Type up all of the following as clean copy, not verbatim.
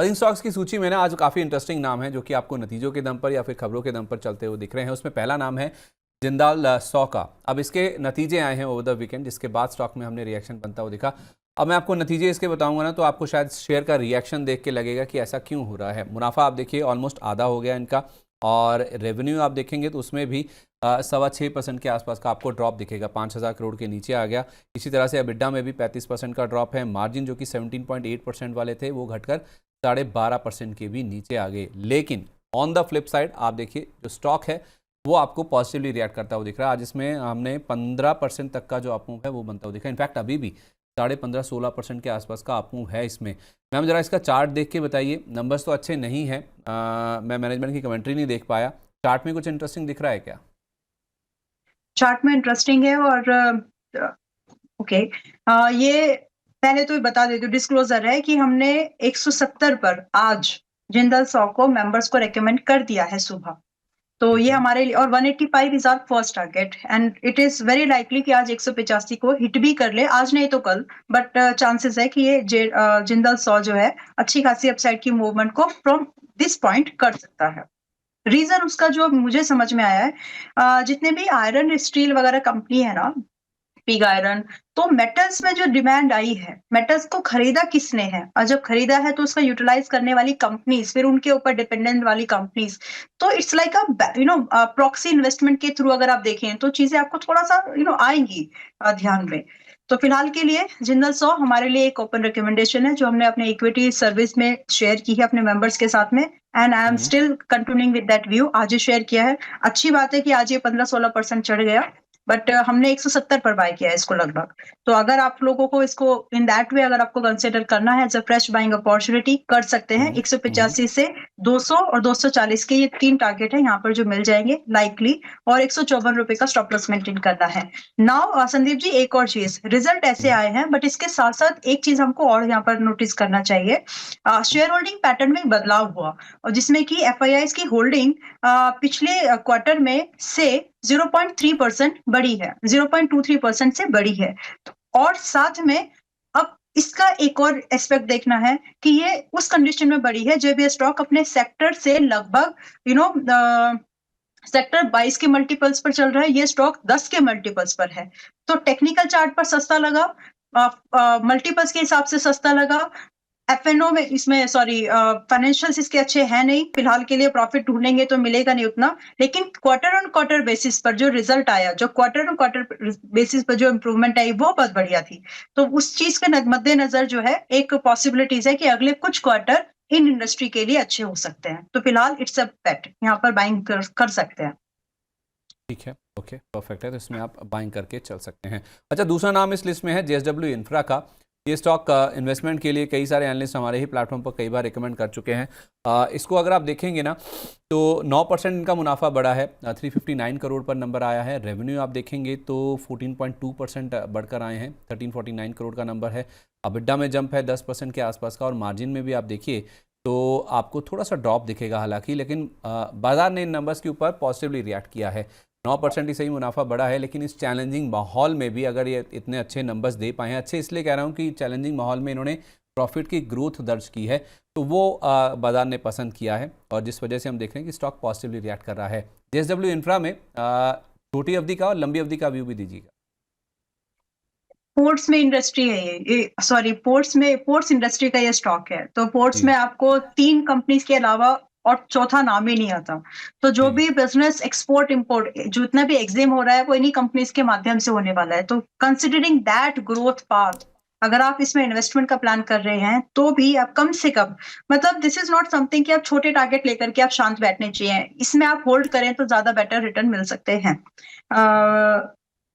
इन stocks की सूची में ना आज काफ़ी इंटरेस्टिंग नाम है जो कि आपको नतीजों के दम पर या फिर खबरों के दम पर चलते हुए दिख रहे हैं। उसमें पहला नाम है जिंदाल स्टॉक का। अब इसके नतीजे आए हैं ओवर द वीकेंड, जिसके बाद स्टॉक में हमने रिएक्शन बनता हुआ दिखा। अब मैं आपको नतीजे इसके बताऊंगा ना, तो आपको शायद शेयर का रिएक्शन देख के लगेगा कि ऐसा क्यों हो रहा है। मुनाफा आप देखिए ऑलमोस्ट आधा हो गया इनका, और रेवेन्यू आप देखेंगे तो उसमें भी 6.25% के आसपास का आपको ड्रॉप दिखेगा, 5,000 करोड़ के नीचे आ गया। इसी तरह से एबिडा में भी 35% का ड्रॉप है। मार्जिन जो कि 17.8% वाले थे वो घटकर 12.5% के भी नीचे आ गए। लेकिन ऑन द फ्लिप साइड आप देखिए जो स्टॉक है वो आपको पॉजिटिवली रिएक्ट करता हुआ दिख रहा है। आज इसमें हमने 15% तक का जो अपमूव है वो बनता हुआ दिखा। इनफैक्ट अभी भी 15.5-16% के आसपास का अपमूव है इसमें। मैम जरा इसका चार्ट देख के बताइए। नंबर्स तो अच्छे नहीं हैं, मैं मैनेजमेंट की कमेंट्री नहीं देख पाया। चार्ट में कुछ इंटरेस्टिंग दिख रहा है क्या? चार्ट में इंटरेस्टिंग है और ओके ये पहले तो बता देती हूँ, डिस्क्लोजर है कि हमने 170 पर आज जिंदल स्टॉक को मेंबर्स को रेकमेंड कर दिया है सुबह। तो ये हमारे लिए, और 185 is our first target and it is very likely कि आज 185 को हिट भी कर ले, आज नहीं तो कल, बट चांसेस है कि ये जिंदल 100 जो है अच्छी खासी अपसाइड की मूवमेंट को फ्रॉम दिस पॉइंट कर सकता है। रीजन उसका जो मुझे समझ में आया है, जितने भी आयरन स्टील वगैरह कंपनी है ना, पिग आयरन, तो मेटल्स में जो डिमांड आई है, मेटल्स को खरीदा किसने है, और जब खरीदा है तो उसका यूटिलाइज करने वाली कंपनीज, फिर उनके ऊपर डिपेंडेंट वाली कंपनीज, तो it's like a proxy investment के थ्रू अगर आप देखें तो चीजें आपको थोड़ा सा आएंगी ध्यान में। तो फिलहाल के लिए जिंदल 100 हमारे लिए एक ओपन रिकमेंडेशन है जो हमने अपने इक्विटी सर्विस में शेयर की है अपने मेंबर्स के साथ में, and I am still continuing with that view. आज ही शेयर किया है। अच्छी बात है कि आज ये 15-16% चढ़ गया, बट हमने 170 पर बाय किया है इसको लगभग। तो अगर आप लोगों को इसको इन दैट वे अगर आपको कंसिडर करना है as a fresh buying opportunity, कर सकते हैं। 185 से 200 और 240 के ये 3 टारगेट है यहाँ पर जो मिल जाएंगे लाइकली, और 154 रुपए का स्टॉप लॉस मेंटेन करना है। नाउ संदीप जी, एक और चीज, रिजल्ट ऐसे आए हैं बट इसके साथ साथ एक चीज हमको और यहाँ पर नोटिस करना चाहिए। शेयर होल्डिंग पैटर्न में बदलाव हुआ, और जिसमें कि एफआईआईज की होल्डिंग पिछले क्वार्टर में से 0.3% बढ़ी है, 0.23% से बढ़ी है। और साथ में अब इसका एक और एस्पेक्ट देखना है कि ये उस कंडीशन में बढ़ी है जब ये स्टॉक अपने सेक्टर से लगभग सेक्टर 22 के मल्टीपल्स पर चल रहा है, ये स्टॉक 10 के मल्टीपल्स पर है। तो टेक्निकल चार्ट पर सस्ता लगा, मल्टीपल्स के हिसाब से सस्ता लगा। एफएनओ में इसमें फाइनेंशियल्स इसके अच्छे हैं नहीं, फिलहाल के लिए प्रॉफिट ढूंढेंगे तो मिलेगा नहीं उतना, लेकिन क्वार्टर ऑन क्वार्टर बेसिस पर जो रिजल्ट आया, जो क्वार्टर ऑन क्वार्टर बेसिस पर जो इंप्रूवमेंट आई वो बहुत बढ़िया थी। तो उस चीज के मद्देनजर जो है एक पॉसिबिलिटीज है कि अगले कुछ क्वार्टर इन इंडस्ट्री के लिए अच्छे हो सकते हैं। तो फिलहाल इट्स अ बेट, यहाँ पर बाइंग कर सकते हैं। ठीक है, ओके, परफेक्ट है। तो इसमें आप बाइंग करके चल सकते हैं। अच्छा, दूसरा नाम इस लिस्ट में है जेएसडब्ल्यू इंफ्रा का। ये स्टॉक इन्वेस्टमेंट के लिए कई सारे एनालिस्ट हमारे ही प्लेटफॉर्म पर कई बार रिकमेंड कर चुके हैं। इसको अगर आप देखेंगे ना तो 9% इनका मुनाफा बढ़ा है, 359 करोड़ पर नंबर आया है। रेवेन्यू आप देखेंगे तो 14.2% बढ़कर आए हैं, 1349 करोड़ का नंबर है। अबिडा में जंप है 10% के आसपास का, और मार्जिन में भी आप देखिए तो आपको थोड़ा सा ड्रॉप दिखेगा हालांकि, लेकिन बाजार ने इन नंबर्स के ऊपर पॉजिटिवली रिएक्ट किया है। 9% ही सही मुनाफा बढ़ा है, लेकिन इस चैलेंजिंग माहौल में भी अगर ये इतने अच्छे नंबर्स दे पाए हैं, अच्छे इसलिए कह रहा हूँ कि चैलेंजिंग माहौल में इन्होंने प्रॉफिट की ग्रोथ दर्ज की है, तो वो बाजार ने पसंद किया है, और जिस वजह से हम देख रहे हैं कि स्टॉक पॉजिटिवली रिएक्ट कर रहा है। जेएसडब्ल्यू इंफ्रा में छोटी अवधि का और लंबी अवधि का व्यू भी दीजिएगा। पोर्ट्स में इंडस्ट्री है ये, पोर्ट्स इंडस्ट्री का ये स्टॉक है। तो पोर्ट्स में आपको 3 कंपनीज के अलावा और चौथा नाम ही नहीं आता। तो जो भी बिजनेस एक्सपोर्ट इंपोर्ट जितना भी एग्जिम हो रहा है वो इन्हीं कंपनीज के माध्यम से होने वाला है। तो कंसिडरिंग दैट ग्रोथ पाथ, अगर आप इसमें इन्वेस्टमेंट का प्लान कर रहे हैं तो भी आप कम से कम, मतलब दिस इज नॉट समथिंग कि आप छोटे टारगेट लेकर के आप शांत बैठने चाहिए, इसमें आप होल्ड करें तो ज्यादा बेटर रिटर्न मिल सकते हैं।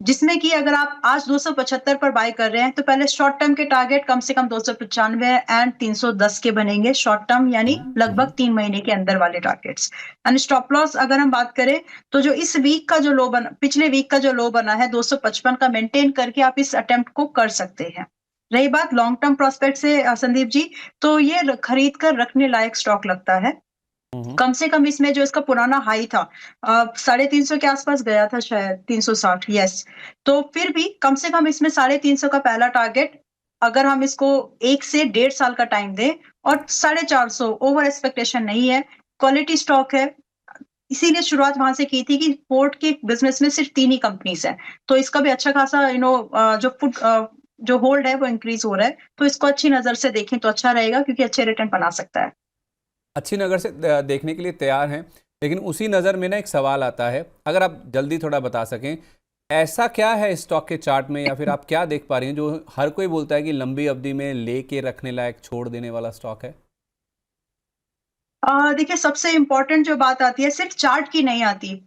जिसमें कि अगर आप आज 275 पर बाय कर रहे हैं तो पहले शॉर्ट टर्म के टारगेट कम से कम 295 एंड 310 के बनेंगे शॉर्ट टर्म, यानी लगभग 3 महीने के अंदर वाले टारगेट्स। एंड स्टॉप लॉस अगर हम बात करें तो जो इस वीक का जो लो बना, पिछले वीक का जो लो बना है 255 का, मेंटेन करके आप इस अटेम्प्ट को कर सकते हैं। रही बात लॉन्ग टर्म प्रोस्पेक्ट से संदीप जी, तो ये खरीद कर रखने लायक स्टॉक लगता है। कम से कम इसमें जो इसका पुराना हाई था 350 के आसपास गया था, शायद 360, यस। तो फिर भी कम से कम इसमें 350 का पहला टारगेट अगर हम इसको 1 से 1.5 साल का टाइम दें और 450 ओवर एक्सपेक्टेशन नहीं है, क्वालिटी स्टॉक है। इसीलिए शुरुआत वहाँ से की थी कि पोर्ट के बिज़नेस में सिर्फ़ 3 ही कंपनीज़ हैं। तो इसका भी अच्छा खासा जो होल्ड है वो इंक्रीज़ हो रहा है। तो इसको अच्छी नज़र से देखें तो अच्छा रहेगा क्योंकि अच्छे रिटर्न बना सकता है। अच्छी नज़र से देखने के लिए तैयार हैं, लेकिन उसी नज़र में ना एक सवाल आता है, अगर आप जल्दी थोड़ा बता सकें, ऐसा क्या है स्टॉक के चार्ट में या फिर आप क्या देख पा रही हैं जो हर कोई बोलता है कि लंबी अवधि में लेके रखने लायक, छोड़ देने वाला स्टॉक है? देखिए सबसे इम्पोर्टेंट जो बात आती है सिर्फ़ चार्ट की नहीं आती।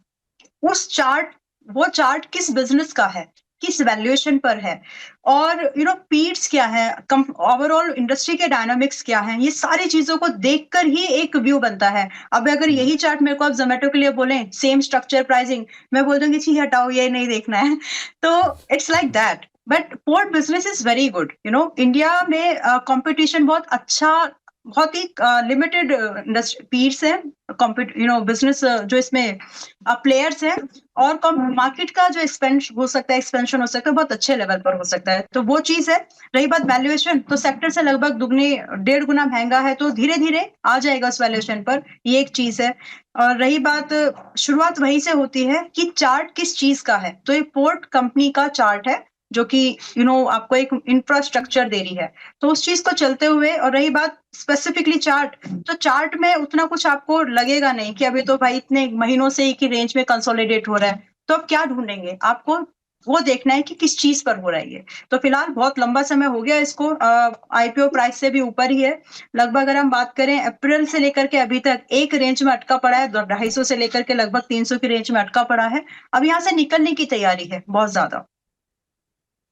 उस चार्ट वो चार्ट किस बिज़नेस का है, किस वैल्यूएशन पर है और पीट्स क्या है, कम ओवरऑल इंडस्ट्री के डायनामिक्स क्या हैं, ये सारी चीज़ों को देखकर ही एक व्यू बनता है। अब अगर हुँ, यही चार्ट मेरे को आप ज़ोमैटो के लिए बोलें, सेम स्ट्रक्चर, प्राइसिंग, मैं बोल दूँगी छी हटाओ ये नहीं देखना है। तो it's like that. But port business is very good, India में कॉम्पिटिशन बहुत अच्छा, बहुत ही लिमिटेड पीट्स हैं, बिज़नेस जो इसमें प्लेयर्स हैं और कम मार्केट का जो एक्सपेंशन हो सकता है, बहुत अच्छे लेवल पर हो सकता है। तो वो चीज़ है। रही बात वैल्यूएशन, तो सेक्टर से लगभग दुगनी 1.5 गुना महँगा है, तो धीरे-धीरे आ जाएगा उस वैल्यूएशन पर, ये एक चीज़ है। और रही बात, शुरुआत वहीं से होती है कि चार्ट किस चीज़ का है। तो ये पोर्ट कंपनी का चार्ट है, जो कि आपको एक इंफ्रास्ट्रक्चर दे रही है। तो उस चीज़ को चलते हुए, और रही बात स्पेसिफिकली चार्ट, तो चार्ट में उतना कुछ आपको लगेगा नहीं कि अभी तो भाई इतने महीनों से एक ही रेंज में कंसोलिडेट हो रहा है। तो आप क्या ढूँढेंगे? आपको वो देखना है कि किस चीज़ पर हो रहा है ये। तो फिलहाल बहुत लंबा समय हो गया इसको, आईपीओ प्राइस से भी ऊपर ही है। लगभग अगर हम बात करें अप्रैल से लेकर के अभी तक एक रेंज में अटका पड़ा है, 250 से लेकर के लगभग 300 की रेंज में अटका पड़ा है। अब यहाँ से निकलने की तैयारी है बहुत ज़्यादा।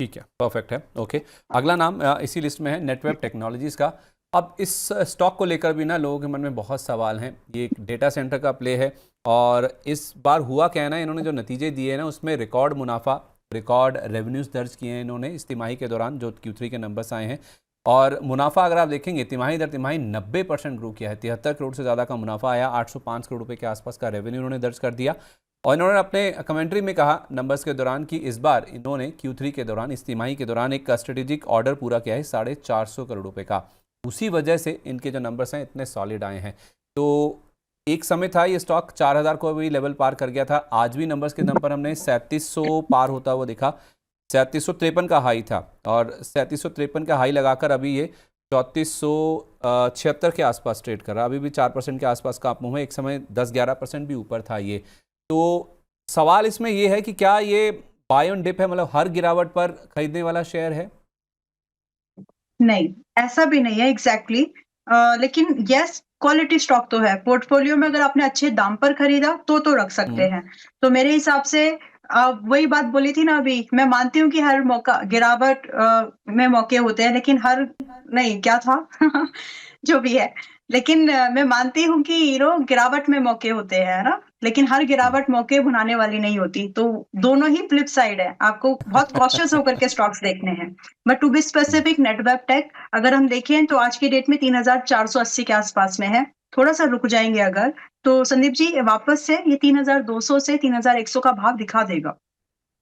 ठीक है, परफेक्ट है, ओके। अगला नाम इसी लिस्ट में है नेटवेब टेक्नोलॉजीज़ का। अब इस स्टॉक को लेकर भी ना लोगों के मन में बहुत सवाल हैं। ये एक डेटा सेंटर का प्ले है और इस बार हुआ क्या है ना, इन्होंने जो नतीजे दिए हैं ना उसमें रिकॉर्ड मुनाफा, रिकॉर्ड रेवेन्यूज़ दर्ज किए हैं इन्होंने इस तिमाही के दौरान, जो Q3 के नंबर्स आए हैं। और मुनाफा अगर आप देखेंगे तिमाही दर तिमाही 90% ग्रो किया है। 73 करोड़ से ज़्यादा का मुनाफा आया, 805 करोड़ रुपए के आसपास का रेवेन्यू इन्होंने दर्ज कर दिया। और इन्होंने अपने कमेंट्री में कहा नंबर्स के दौरान कि इस बार इन्होंने Q3 के दौरान, इस तिमाही के दौरान एक स्ट्रेटेजिक ऑर्डर पूरा किया है 450 करोड़ रुपए का। उसी वजह से इनके जो नंबर्स हैं इतने सॉलिड आए हैं। तो एक समय था ये स्टॉक 4000 को भी लेवल पार कर गया था। आज भी नंबर्स के दम पर हमने 3700 पार होता हुआ दिखा। 3753 का हाई था और 3753 का हाई लगाकर अभी ये 3476 के आसपास ट्रेड कर रहा है। अभी भी 4% के आसपास का अप मूव है। एक समय 10-11% भी ऊपर था ये। तो सवाल इसमें ये है कि क्या ये बाय ऑन डिप है, मतलब हर गिरावट पर खरीदने वाला शेयर है? नहीं, ऐसा भी नहीं है एग्ज़ैक्टली, लेकिन येस, क्वालिटी स्टॉक तो है। पोर्टफ़ोलियो में अगर आपने अच्छे दाम पर खरीदा तो रख सकते हम्म। हैं। तो मेरे हिसाब से वही बात बोली थी ना अभी, मैं मानती हूँ कि हर मौका गिरावट में मौके होते हैं, लेकिन हर नहीं, क्या था? जो भी है। लेकिन मैं मानती हूँ कि गिरावट में मौके होते हैं, है ना? लेकिन हर गिरावट मौके भुनाने वाली नहीं होती। तो दोनों ही फ्लिप साइड है। आपको बहुत कॉशियस होकर के स्टॉक्स देखने हैं। But to be hmm. Specific, Netweb Tech अगर हम देखें तो आज की डेट में 3480 के आसपास में है। थोड़ा-सा रुक जाएँगे अगर, तो संदीप जी वापस से ये 3200 से 3100 का भाव दिखा देगा।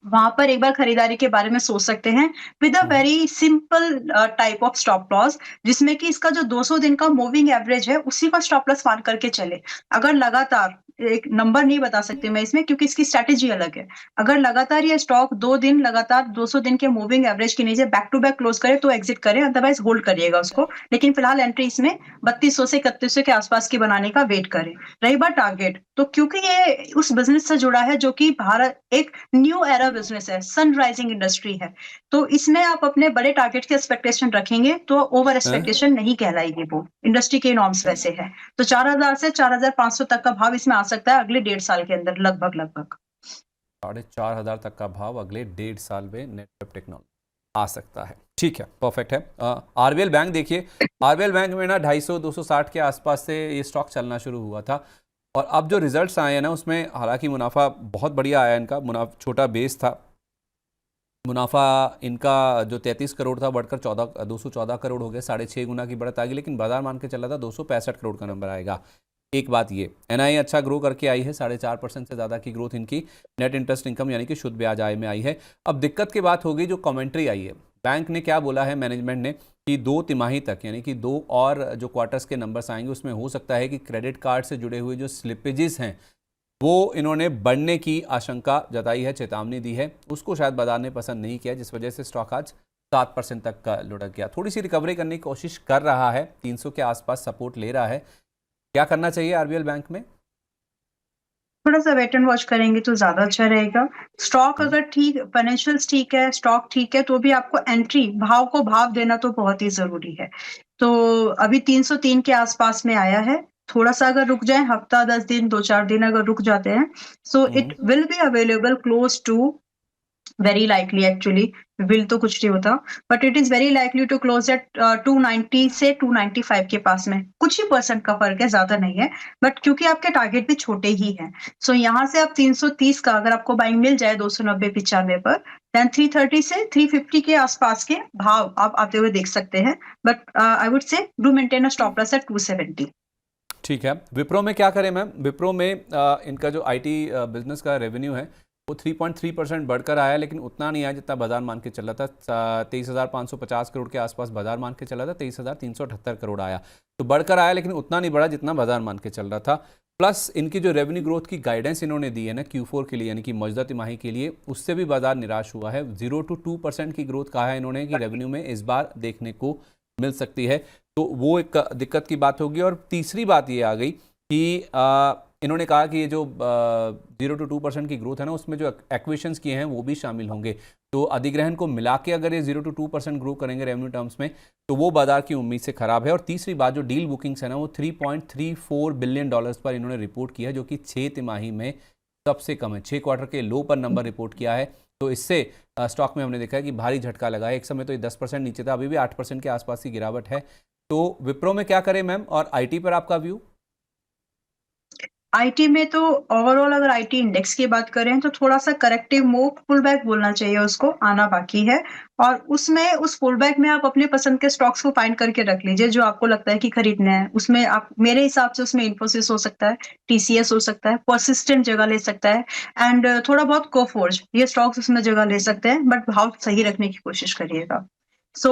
वहाँ पर एक बार खरीदारी के बारे में सोच सकते हैं with a hmm. Very simple type of stop loss, जिसमें कि इसका जो 200 दिन का मूविंग एवरेज है उसी को स्टॉप लॉस मान करके चले। अगर लगातार, एक नंबर नहीं बता सकती मैं इसमें क्योंकि इसकी स्ट्रैटेजी अलग है। अगर लगातार ये स्टॉक 2 दिन लगातार 200 दिन के मूविंग एवरेज के नीचे बैक टू बैक क्लोज करे तो एग्जिट करें, अदरवाइज होल्ड करिएगा उसको। लेकिन फिलहाल एंट्री इसमें 3200 से 3100 के आसपास की बनाने का वेट करें। रही बात टारगेट, तो क्योंकि ये उस बिज़नेस से जुड़ा है जो कि भारत एक न्यू एरा बिज़नेस है, सनराइजिंग इंडस्ट्री है। तो इसमें आप अपने बड़े टारगेट की एक्सपेक्टेशन रखेंगे तो ओवर हाँ? एक्सपेक्टेशन नहीं कहलाएगी वो। इंडस्ट्री के नॉर्म्स वैसे हैं। तो 4000 से 4500 तक का भाव इसमें आ सकता है अगले 1.5 साल के अंदर लगभग-लगभग। 4500 तक का भाव अगले 1.5 साल में नेटवर्क टेक्नोलॉजी आ सकता है। ठीक है, परफेक्ट है। आरबीएल बैंक देखिए, आरबीएल बैंक में ना 250-260 के आसपास से ये स्टॉक चलना शुरू हुआ था और अब जो रिजल्ट्स आए हैं ना उसमें हालांकि मुनाफा बहुत बढ़िया आया इनका, मुनाफा छोटा बेस था। मुनाफा इनका जो 33 करोड़ था बढ़कर 214 करोड़ हो गया, 6.5 गुना की बढ़त आ गई। लेकिन बाजार मान के चल रहा था 265 करोड़ का नंबर आएगा। एक बात ये, एनआई अच्छा ग्रो करके आई है, 4.5% से ज़्यादा की ग्रोथ इनकी नेट इंटरेस्ट इनकम यानी कि शुद्ध ब्याज आय में आई है। अब दिक्कत की बात होगी जो कमेंट्री आई है, बैंक ने क्या बोला है मैनेजमेंट ने कि 2 तिमाही तक, यानी कि 2 और जो क्वार्टर्स के नंबर्स आएंगे उसमें हो सकता है कि क्रेडिट कार्ड से जुड़े हुए जो स्लिपेजेस हैं वो इन्होंने बढ़ने की आशंका जताई है, चेतावनी दी है। उसको शायद बाजार ने पसंद नहीं किया, जिस वजह से स्टॉक आज 7% तक का लुढ़क गया। थोड़ी सी रिकवरी करने की कोशिश कर रहा है, 300 के आसपास सपोर्ट ले रहा है। क्या करना चाहिए आरबीएल बैंक में? थोड़ा सा वेट एंड वॉच करेंगे तो ज्यादा अच्छा रहेगा। स्टॉक अगर ठीक, फाइनेंशियल्स ठीक है, स्टॉक ठीक है, तो भी आपको एंट्री भाव को भाव देना तो बहुत ही जरूरी है। तो अभी 303 के आसपास में आया है। थोड़ा सा अगर रुक जाए, हफ्ता 10 दिन 2-4 दिन अगर रुक जाते हैं, so it will be available close to, very likely actually, will तो कुछ नहीं होता, but it is very likely to close at 290 से 295 के पास में। कुछ ही परसेंट का फर्क है, ज्यादा नहीं है, बट क्योंकि आपके टारगेट भी छोटे ही हैं, सो यहाँ से आप 330 का अगर आपको बाइंग मिल जाए 290-95 पर, देन 330 से 350 के आसपास के भाव आप आते हुए देख सकते हैं। But I would say do maintain a stop loss at 270। ठीक है। विप्रो में क्या करें मैम? विप्रो में इनका जो आईटी बिजनेस का रेवेन्यू है वो 3.3% बढ़कर आया, लेकिन उतना नहीं आया जितना बाजार मान के चला था। 23,550 करोड़ के आसपास बाजार मान के चला था, 23,378 करोड़ आया। तो बढ़कर आया, लेकिन उतना नहीं बढ़ा जितना बाजार मान के चल रहा था। प्लस इनकी जो रेवेन्यू ग्रोथ की गाइडेंस इन्होंने दी है ना Q4 के लिए, यानी कि मौजूदा तिमाही के लिए, उससे भी बाजार निराश हुआ है। 0 to 2% की ग्रोथ कहा है इन्होंने कि रेवेन्यू में इस बार देखने को मिल सकती है। तो वो एक दिक्कत की बात होगी। और तीसरी बात ये आ गई कि इन्होंने कहा कि ये जो 0 to 2% की ग्रोथ है ना, उसमें जो एक्विजिशंस किए हैं वो भी शामिल होंगे। तो अधिग्रहण को मिला के अगर ये 0 to 2% ग्रो करेंगे रेवेन्यू टर्म्स में, तो वो बाजार की उम्मीद से खराब है। और तीसरी बात, जो डील बुकिंग्स है ना, वो $3.34 बिलियन पर इन्होंने रिपोर्ट किया है, जो कि 6 तिमाही में सबसे कम है। 6 क्वार्टर के लो पर नंबर रिपोर्ट किया है। तो इससे स्टॉक में हमने देखा है कि भारी झटका लगा है। एक समय तो ये 10% नीचे था, अभी भी 8% के आसपास की गिरावट है। तो विप्रो में क्या करें मैम, और आईटी पर आपका व्यू? आईटी में तो ओवरऑल अगर आईटी इंडेक्स की बात करें तो थोड़ा सा करेक्टिव मूव, पुल बैक बोलना चाहिए उसको, आना बाकी है। और उसमें, उस पुल बैक में आप अपने पसंद के स्टॉक्स को फाइंड करके रख लीजिए जो आपको लगता है कि खरीदने हैं। उसमें आप, मेरे हिसाब से उसमें इन्फोसिस हो सकता है, टीसीएस हो सकता है, परसिस्टेंट जगह ले सकता है, एंड थोड़ा बहुत कोफोर्ज, ये स्टॉक्स उसमें जगह ले सकते हैं, बट भाव सही रखने की कोशिश करिएगा। सो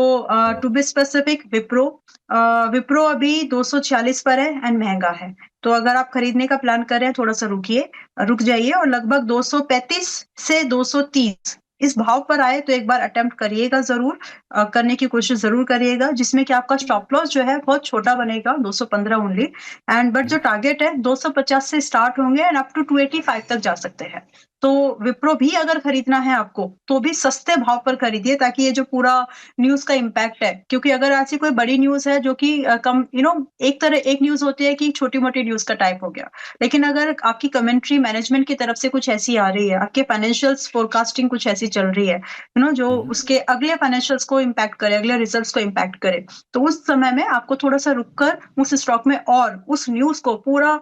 टू बी स्पेसिफिक, विप्रो अभी 246 पर है एंड महंगा है। तो अगर आप खरीदने का प्लान कर रहे हैं, थोड़ा सा रुक जाइए, और लगभग 235 से 230 इस भाव पर आए तो एक बार अटेम्प्ट करिएगा जरूर, करने की कोशिश जरूर करिएगा, जिसमें कि आपका स्टॉप लॉस जो है बहुत छोटा बनेगा, 215 ओनली। एंड बट जो टारगेट है 250 से स्टार्ट होंगे एंड अप टू 285 तक जा सकते हैं। तो विप्रो भी अगर खरीदना है आपको, तो भी सस्ते भाव पर खरीदिए, ताकि ये जो पूरा न्यूज का इम्पैक्ट है, क्योंकि अगर ऐसी कोई बड़ी न्यूज है जो कि कम, एक न्यूज होती है कि छोटी मोटी न्यूज का टाइप हो गया, लेकिन अगर आपकी कमेंट्री मैनेजमेंट की तरफ से कुछ ऐसी आ रही है, आपके फाइनेंशियल्स फोरकास्टिंग कुछ ऐसी चल रही है, जो उसके अगले फाइनेंशियल्स को इम्पैक्ट करे, अगले रिजल्ट्स को इम्पैक्ट करे, तो उस समय में आपको थोड़ा सा रुककर उस स्टॉक में और उस न्यूज को पूरा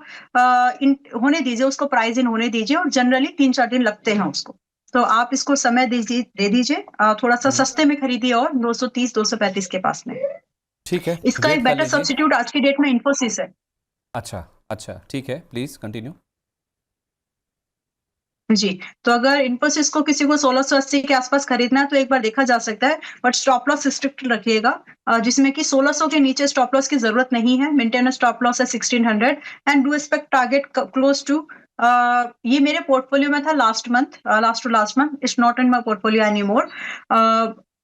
होने दीजिए, उसको प्राइस इन होने दीजिए, और जनरली 3-4 दिन लगते हैं उसको। तो आप इसको समय दे दीजिए, थोड़ा सा सस्ते में खरीदिए, और 230-235 के पास में। ठीक है, इसका वेट एक कर बेटर लीजिए। सब्स्टिट्यूट आज की डेट में इन्फोसिस है। अच्छा अच्छा, ठीक है, प्लीज कंटिन्यू। जी, तो अगर इन्फोसिस को किसी को 1680 के आसपास खरीदना है तो एक बार देखा जा सकता है, बट स्टॉप लॉस स्ट्रिक्ट रखिएगा, जिसमें कि 1600 के नीचे स्टॉप लॉस की जरूरत नहीं है। मेंटेन स्टॉप लॉस है 1600 and do expect target close to, ये मेरे पोर्टफोलियो में था last to last month, it's not in my portfolio any more,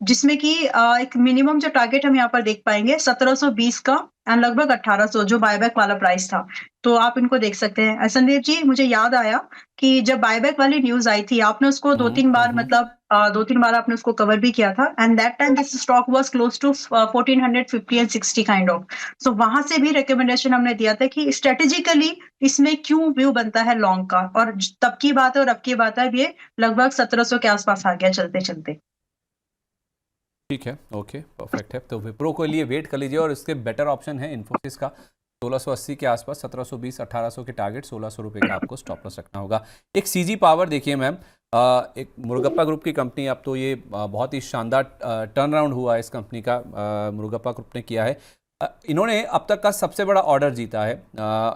जिसमें कि एक मिनिमम जो टारगेट हम यहाँ पर देख पाएंगे 1720 का एंड लगभग 1800 जो बायबैक वाला प्राइस था। तो आप इनको देख सकते हैं। संदीप जी, मुझे याद आया कि जब बायबैक वाली न्यूज आई थी, आपने उसको 2-3 बार, मतलब 2-3 बार आपने उसको कवर भी किया था, and that time this stock was close to 1450 and 60 kind of. So वहां से भी रिकमेंडेशन हमने दिया था कि स्ट्रेटेजिकली इसमें क्यों व्यू बनता है लॉन्ग का, और तब की बात है और अब की बात है, ये लगभग 1700 के आसपास आ गया चलते चलते। ठीक है, ओके, परफेक्ट है। तो विप्रो के लिए वेट कर लीजिए, और इसके बेटर ऑप्शन है इन्फोसिस का 1680 के आसपास, 1720 1800 के टारगेट, 1600 रुपये का आपको स्टॉप लॉस रखना होगा। एक सीजी पावर देखिए मैम, एक मुरुगप्पा ग्रुप की कंपनी, अब तो ये बहुत ही शानदार टर्न अराउंड हुआ है इस कंपनी का, मुरुगप्पा ग्रुप ने किया है। इन्होंने अब तक का सबसे बड़ा ऑर्डर जीता है।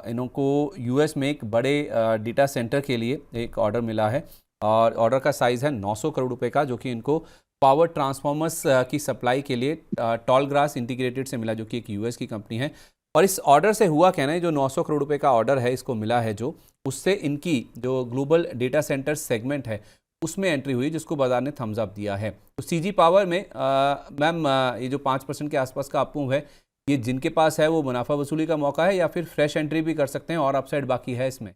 इनको यूएस में एक बड़े डेटा सेंटर के लिए एक ऑर्डर मिला है, और ऑर्डर का साइज़ है 900 करोड़ रुपए का, जो कि इनको पावर ट्रांसफार्मर्स की सप्लाई के लिए टॉल ग्रास इंटीग्रेटेड से मिला, जो कि एक यूएस की कंपनी है। और इस ऑर्डर से हुआ क्या ना, जो 900 करोड़ रुपए का ऑर्डर है इसको मिला है, जो उससे इनकी जो ग्लोबल डेटा सेंटर सेगमेंट है उसमें एंट्री हुई, जिसको बाजार ने थम्स अप दिया है। तो सीजी पावर में मैम ये जो 5% के आसपास का अप मूव है, ये जिनके पास है वो मुनाफा वसूली का मौका है या फिर फ्रेश एंट्री भी कर सकते हैं और अपसाइड बाकी है इसमें?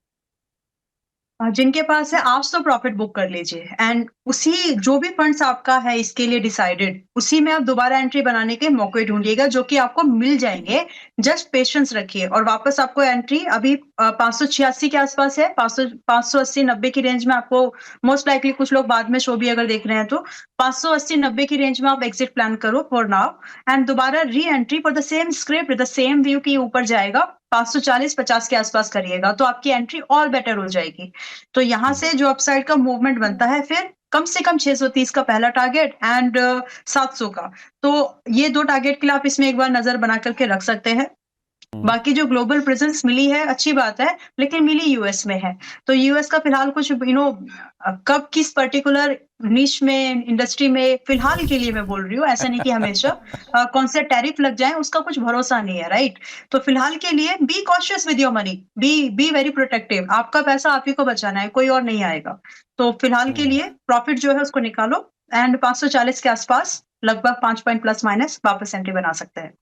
जिनके पास है आज तो प्रॉफिट बुक कर लीजिए एंड उसी जो भी फंड्स आपका है इसके लिए डिसाइडेड, उसी में आप दोबारा एंट्री बनाने के मौके ढूंढिएगा जो कि आपको मिल जाएंगे। जस्ट पेशेंस रखिए और वापस आपको एंट्री अभी 586 के आसपास है, 580-90 की रेंज में आपको मोस्ट लाइकली, कुछ लोग बाद में शो भी अगर देख रहे हैं तो 580-90 की रेंज में आप एग्जिट प्लान करो फॉर नाउ एंड दोबारा re entry for the same script the same view की ऊपर जाएगा 540-50 के आसपास करिएगा तो आपकी एंट्री और बेटर हो जाएगी। तो यहाँ से जो अपसाइड का मूवमेंट बनता है फिर कम से कम 630 का पहला टारगेट एंड 700 का, तो ये 2 टारगेट के लिए आप इसमें एक बार नजर बना करके रख सकते हैं। बाकी जो ग्लोबल प्रेजेंस मिली है अच्छी बात है, लेकिन मिली यूएस में है, तो यूएस का फिलहाल कुछ कब किस पर्टिकुलर निश में इंडस्ट्री में, फिलहाल के लिए मैं बोल रही हूँ, ऐसा नहीं कि हमेशा कौन से टैरिफ लग जाए उसका कुछ भरोसा नहीं है, राइट। तो फिलहाल के लिए be cautious with your money, be very protective, आपका पैसा आप ही को बचाना है, कोई और नहीं आएगा। तो फिलहाल के लिए प्रॉफिट जो है उसको निकालो एंड 540 के आसपास लगभग 5 पॉइंट प्लस माइनस वापस एंट्री बना सकते हैं।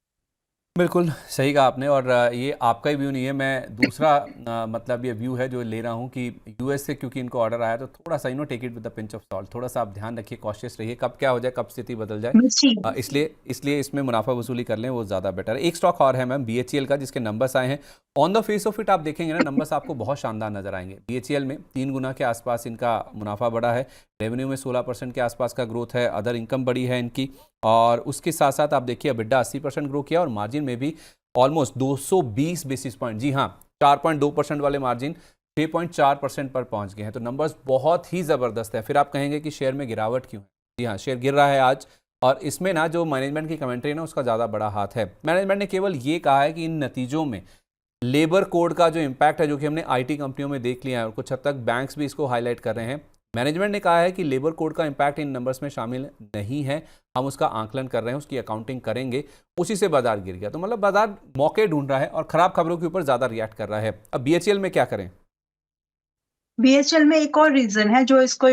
बिल्कुल सही कहा आपने। और ये आपका ही व्यू नहीं है, मैं दूसरा मतलब ये व्यू है जो ले रहा हूँ कि यूएस से क्योंकि इनको ऑर्डर आया तो थोड़ा सा take it with the pinch of salt, थोड़ा सा आप ध्यान रखिए, कॉशियस रहिए, कब क्या हो जाए, कब स्थिति बदल जाए। इसलिए इसमें मुनाफा वसूली कर लें, वो ज़्यादा बेटर है। एक स्टॉक और है मैम बीएचईएल का, जिसके नंबर्स आए हैं। On the face of it आप देखेंगे ना, नंबर्स आपको बहुत शानदार नजर आएंगे। बीएचईएल में 3 गुना के आसपास इनका मुनाफा बढ़ा है, रेवेन्यू में 16% के आसपास का ग्रोथ है, अदर इनकम बढ़ी है इनकी, और उसके साथ साथ आप देखिए EBITDA 80% ग्रो किया और मार्जिन में भी ऑलमोस्ट 220 बेसिस पॉइंट, जी हाँ 4.2% वाले मार्जिन 6.4% पर पहुंच गए हैं। तो नंबर्स बहुत ही ज़बरदस्त है। फिर आप कहेंगे कि शेयर में गिरावट क्यों है? जी हाँ, शेयर गिर रहा है आज, और इसमें ना जो मैनेजमेंट की कमेंट्री है ना, उसका ज़्यादा बड़ा हाथ है। मैनेजमेंट ने केवल ये कहा है कि इन नतीजों में लेबर कोड का जो इम्पैक्ट है, जो कि हमने IT कंपनियों में देख लिया है और कुछ हद तक बैंक्स भी इसको हाईलाइट कर रहे हैं, मैनेजमेंट ने कहा है कि लेबर कोड का इम्पैक्ट इन नंबर्स में शामिल नहीं है, हम उसका आंकलन कर रहे हैं, उसकी अकाउंटिंग करेंगे, उसी से बाजार गिर गया। तो मतलब बाजार मौके ढूंढ रहा है और खराब खबरों के ऊपर ज़्यादा रिएक्ट कर रहा है। अब बीएचईएल में क्या करें? बीएचएल में एक और रीजन है जो इसको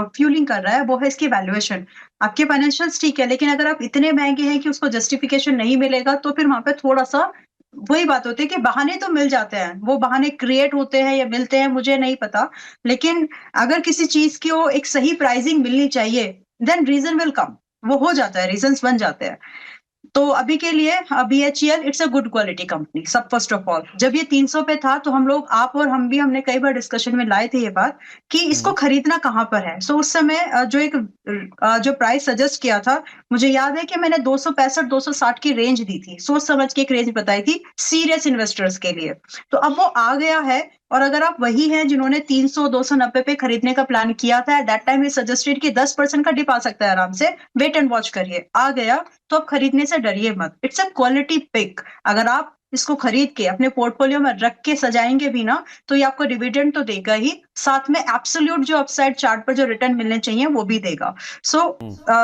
फ्यूलिंग कर रहा है, वो है इसकी वैल्यूएशन। आपके फाइनेंशियल्स ठीक है, लेकिन अगर आप इतने महंगे हैं कि उसको जस्टिफिकेशन नहीं मिलेगा तो फिर वहां पे थोड़ा सा वही बात होती है कि बहाने तो मिल जाते हैं, वो बहाने क्रिएट होते हैं या मिलते हैं मुझे नहीं पता, लेकिन अगर किसी चीज की वो एक सही प्राइसिंग मिलनी चाहिए देन रीजन विल कम, वो हो जाता है, रीजंस बन जाते हैं। तो अभी के लिए BHEL it's a good quality company. सब फर्स्ट ऑफ ऑल जब ये 300 पे था तो हम लोग, आप और हम भी, हमने कई बार डिस्कशन में लाए थे ये बात कि इसको खरीदना कहाँ पर है। सो उस समय जो प्राइस सजेस्ट किया था, मुझे याद है कि मैंने 265-260 की रेंज दी थी, सोच समझ के एक रेंज बताई थी सीरियस इन्वेस्टर्स के लिए। तो अब वो आ गया है, और अगर आप वही हैं जिन्होंने 300-290 पे खरीदने का प्लान किया था, एट दैट टाइम ये सजेस्टेड कि 10% का डिप आ सकता है आराम से, वेट एंड वॉच करिए, आ गया तो अब खरीदने से डरिए मत। It's a quality pick. अगर आप इसको खरीद के अपने पोर्टफोलियो में रख के सजाएंगे भी ना, तो ये आपको डिविडेंड तो देगा ही, साथ में एब्सोल्यूट जो अपसाइड चार्ट पर जो रिटर्न मिलने चाहिए वो भी देगा। सो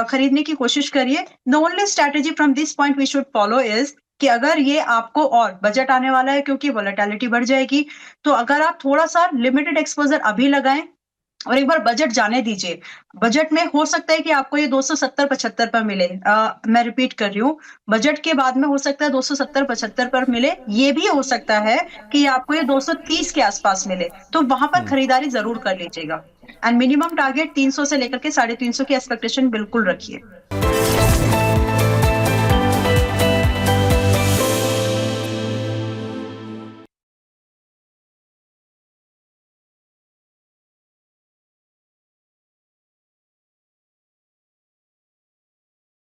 खरीदने की कोशिश करिए। The only strategy from this point we should follow is कि अगर ये आपको, और बजट आने वाला है क्योंकि वोलेटिलिटी बढ़ जाएगी, तो अगर आप थोड़ा सा लिमिटेड एक्सपोजर अभी लगाएं और एक बार बजट जाने दीजिए। बजट में हो सकता है कि आपको ये 270-75 पर मिले, मैं रिपीट कर रही हूँ, बजट के बाद में हो सकता है 270-75 पर मिले, ये भी हो सकता है कि आपको ये 230 के आसपास मिले, तो वहां पर खरीदारी जरूर कर लीजिएगा। एंड मिनिमम टारगेट 300 से लेकर के 350 की एक्सपेक्टेशन बिल्कुल रखिए।